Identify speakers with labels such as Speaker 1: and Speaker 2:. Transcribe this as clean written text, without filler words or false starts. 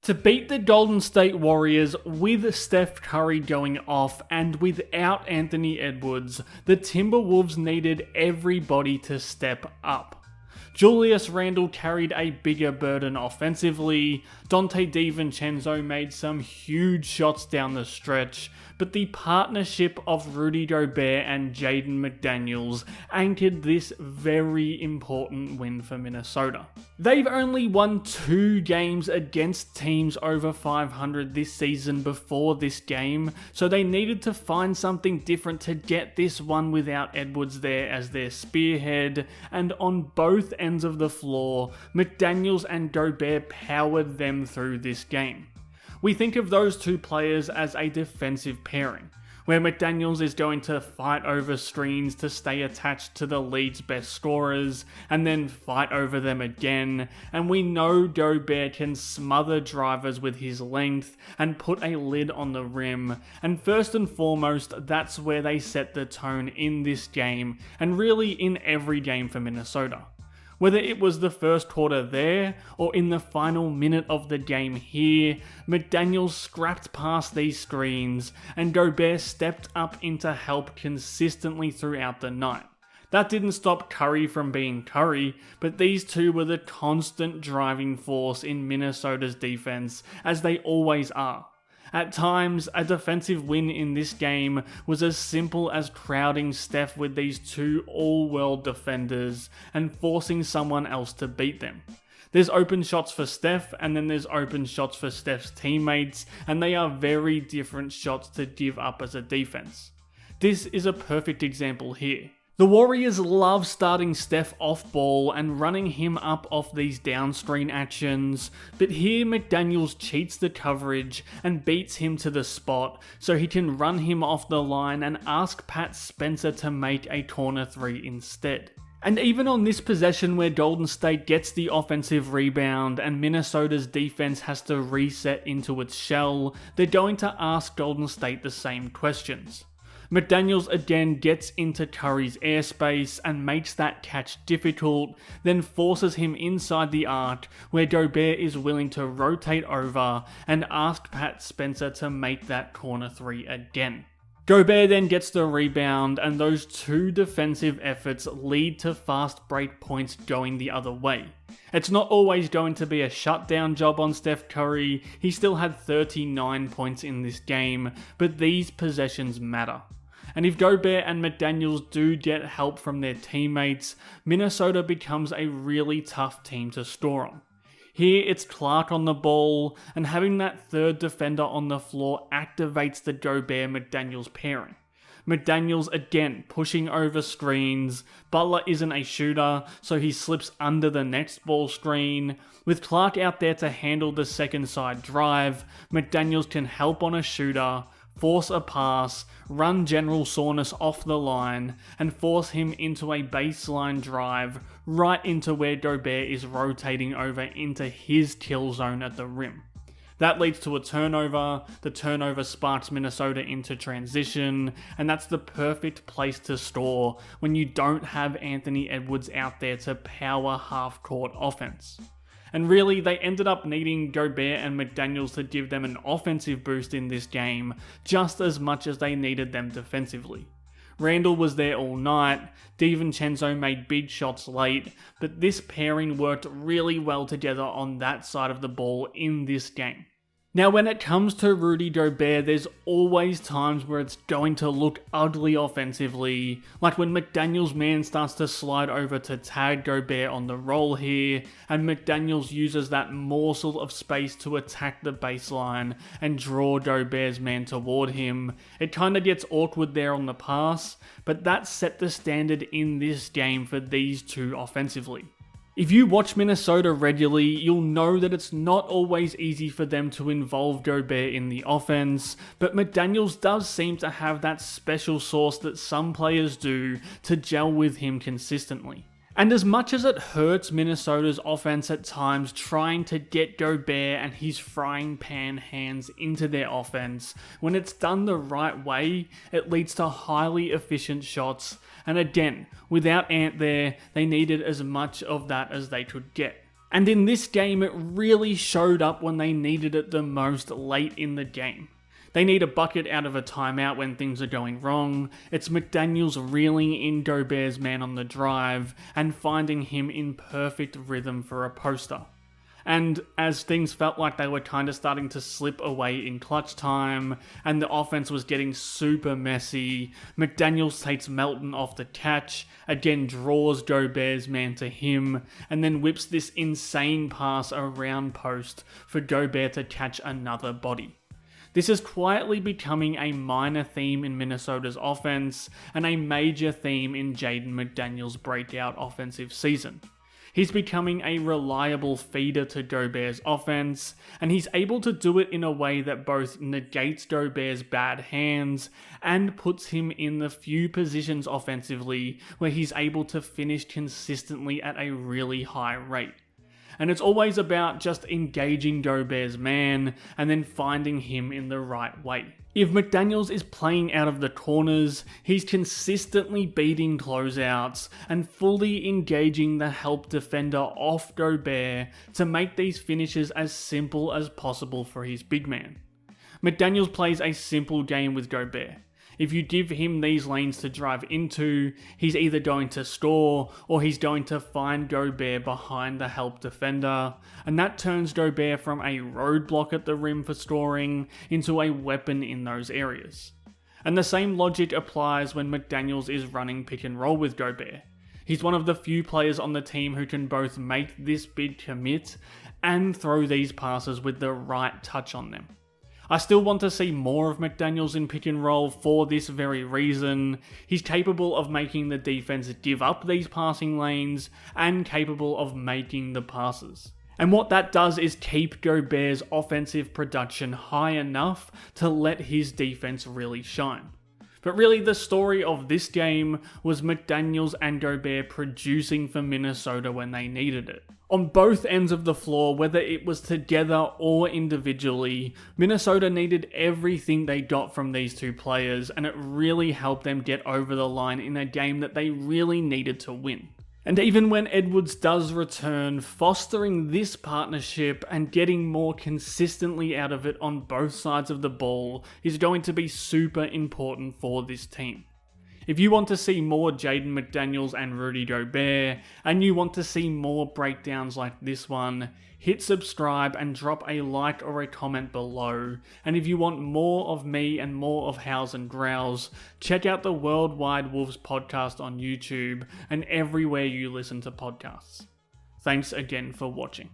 Speaker 1: To beat the Golden State Warriors with Steph Curry going off and without Anthony Edwards, the Timberwolves needed everybody to step up. Julius Randle carried a bigger burden offensively, Donte DiVincenzo made some huge shots down the stretch, but the partnership of Rudy Gobert and Jaden McDaniels anchored this very important win for Minnesota. They've only won 2 games against teams over 500 this season before this game, so they needed to find something different to get this one without Edwards there as their spearhead, and on both ends of the floor, McDaniels and Gobert powered them through this game. We think of those two players as a defensive pairing, where McDaniels is going to fight over screens to stay attached to the league's best scorers, and then fight over them again, and we know Gobert can smother drivers with his length and put a lid on the rim, and first and foremost, that's where they set the tone in this game, and really in every game for Minnesota. Whether it was the first quarter there, or in the final minute of the game here, McDaniels scrapped past these screens, and Gobert stepped up in to help consistently throughout the night. That didn't stop Curry from being Curry, but these two were the constant driving force in Minnesota's defense, as they always are. At times, a defensive win in this game was as simple as crowding Steph with these two all-world defenders and forcing someone else to beat them. There's open shots for Steph, and then there's open shots for Steph's teammates, and they are very different shots to give up as a defense. This is a perfect example here. The Warriors love starting Steph off ball and running him up off these down screen actions, but here McDaniels cheats the coverage and beats him to the spot so he can run him off the line and ask Pat Spencer to make a corner 3 instead. And even on this possession where Golden State gets the offensive rebound and Minnesota's defense has to reset into its shell, they're going to ask Golden State the same questions. McDaniels again gets into Curry's airspace and makes that catch difficult, then forces him inside the arc where Gobert is willing to rotate over and ask Pat Spencer to make that corner 3 again. Gobert then gets the rebound, and those two defensive efforts lead to fast break points going the other way. It's not always going to be a shutdown job on Steph Curry, he still had 39 points in this game, but these possessions matter. And if Gobert and McDaniels do get help from their teammates, Minnesota becomes a really tough team to score on. Here it's Clark on the ball, and having that third defender on the floor activates the Gobert-McDaniels pairing. McDaniels again pushing over screens, Butler isn't a shooter, so he slips under the next ball screen. With Clark out there to handle the second side drive, McDaniels can help on a shooter, force a pass, run General Soreness off the line, and force him into a baseline drive right into where Gobert is rotating over into his kill zone at the rim. That leads to a turnover, the turnover sparks Minnesota into transition, and that's the perfect place to score when you don't have Anthony Edwards out there to power half-court offense. And really, they ended up needing Gobert and McDaniels to give them an offensive boost in this game, just as much as they needed them defensively. Randle was there all night, DiVincenzo made big shots late, but this pairing worked really well together on that side of the ball in this game. Now when it comes to Rudy Gobert, there's always times where it's going to look ugly offensively, like when McDaniels' man starts to slide over to tag Gobert on the roll here, and McDaniels uses that morsel of space to attack the baseline and draw Gobert's man toward him. It kind of gets awkward there on the pass, but that set the standard in this game for these two offensively. If you watch Minnesota regularly, you'll know that it's not always easy for them to involve Gobert in the offense, but McDaniels does seem to have that special sauce that some players do to gel with him consistently. And as much as it hurts Minnesota's offense at times trying to get Gobert and his frying pan hands into their offense, when it's done the right way, it leads to highly efficient shots. And again, without Ant there, they needed as much of that as they could get. And in this game, it really showed up when they needed it the most late in the game. They need a bucket out of a timeout when things are going wrong. It's McDaniels reeling in Gobert's man on the drive and finding him in perfect rhythm for a poster. And as things felt like they were kind of starting to slip away in clutch time, and the offense was getting super messy, McDaniels takes Melton off the catch, again draws Gobert's man to him, and then whips this insane pass around post for Gobert to catch another body. This is quietly becoming a minor theme in Minnesota's offense, and a major theme in Jaden McDaniels' breakout offensive season. He's becoming a reliable feeder to Gobert's offense, and he's able to do it in a way that both negates Gobert's bad hands and puts him in the few positions offensively where he's able to finish consistently at a really high rate. And it's always about just engaging Gobert's man and then finding him in the right way. If McDaniels is playing out of the corners, he's consistently beating closeouts and fully engaging the help defender off Gobert to make these finishes as simple as possible for his big man. McDaniels plays a simple game with Gobert. If you give him these lanes to drive into, he's either going to score or he's going to find Gobert behind the help defender, and that turns Gobert from a roadblock at the rim for scoring into a weapon in those areas. And the same logic applies when McDaniels is running pick and roll with Gobert. He's one of the few players on the team who can both make this big commit and throw these passes with the right touch on them. I still want to see more of McDaniels in pick and roll for this very reason. He's capable of making the defense give up these passing lanes and capable of making the passes. And what that does is keep Gobert's offensive production high enough to let his defense really shine. But really the story of this game was McDaniels and Gobert producing for Minnesota when they needed it. On both ends of the floor, whether it was together or individually, Minnesota needed everything they got from these two players, and it really helped them get over the line in a game that they really needed to win. And even when Edwards does return, fostering this partnership and getting more consistently out of it on both sides of the ball is going to be super important for this team. If you want to see more Jaden McDaniels and Rudy Gobert, and you want to see more breakdowns like this one, hit subscribe and drop a like or a comment below. And if you want more of me and more of Howls and Growls, check out the Worldwide Wolves podcast on YouTube and everywhere you listen to podcasts. Thanks again for watching.